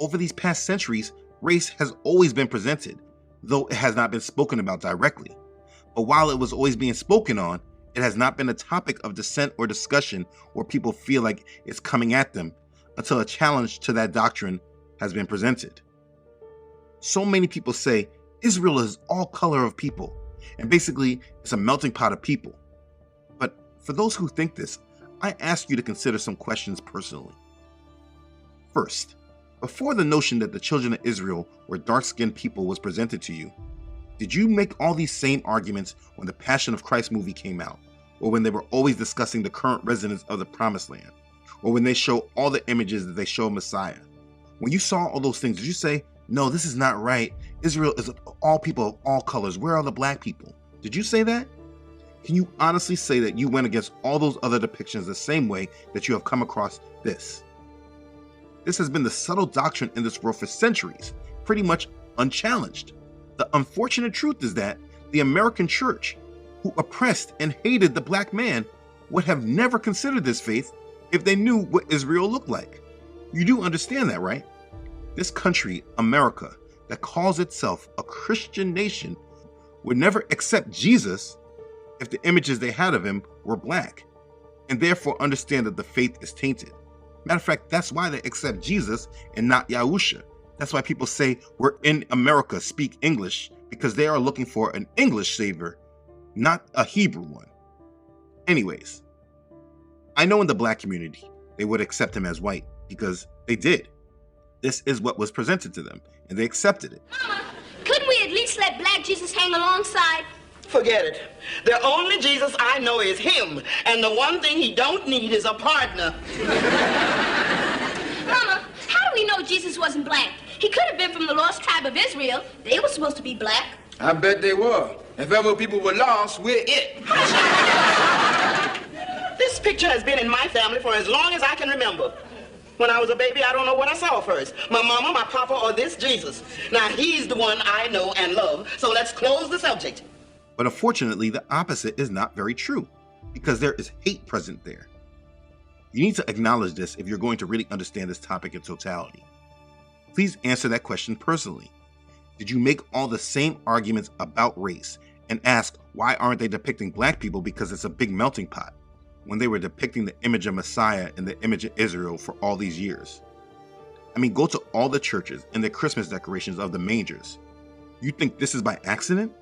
Over these past centuries, race has always been presented, though it has not been spoken about directly. But while it was always being spoken on, it has not been a topic of dissent or discussion where people feel like it's coming at them until a challenge to that doctrine has been presented. So many people say Israel is all color of people, and basically it's a melting pot of people. But for those who think this, I ask you to consider some questions personally. First, before the notion that the children of Israel were dark-skinned people was presented to you, did you make all these same arguments when the Passion of Christ movie came out, or when they were always discussing the current residents of the Promised Land, or when they show all the images that they show of Messiah? When you saw all those things, did you say, no, this is not right, Israel is all people of all colors, where are the black people? Did you say that? Can you honestly say that you went against all those other depictions the same way that you have come across this? This has been the subtle doctrine in this world for centuries, pretty much unchallenged. The unfortunate truth is that the American church, who oppressed and hated the black man, would have never considered this faith if they knew what Israel looked like. You do understand that, right? This country, America, that calls itself a Christian nation, would never accept Jesus if the images they had of him were black, and therefore understand that the faith is tainted. Matter of fact, that's why they accept Jesus and not Yahusha. That's why people say we're in America, speak English, because they are looking for an English savior, not a Hebrew one. Anyways, I know in the black community, they would accept him as white because they did. This is what was presented to them, and they accepted it. Mama, couldn't we at least let black Jesus hang alongside? Forget it. The only Jesus I know is him, and the one thing he don't need is a partner. Mama, how do we know Jesus wasn't black? He could have been from the lost tribe of Israel. They were supposed to be black. I bet they were. If ever people were lost, we're it. This picture has been in my family for as long as I can remember. When I was a baby, I don't know what I saw first. My mama, my papa, or this Jesus. Now, he's the one I know and love, so let's close the subject. But unfortunately, the opposite is not very true, because there is hate present there. You need to acknowledge this if you're going to really understand this topic in totality. Please answer that question personally. Did you make all the same arguments about race and ask why aren't they depicting black people because it's a big melting pot, when they were depicting the image of Messiah and the image of Israel for all these years? I mean, go to all the churches and the Christmas decorations of the mangers. You think this is by accident?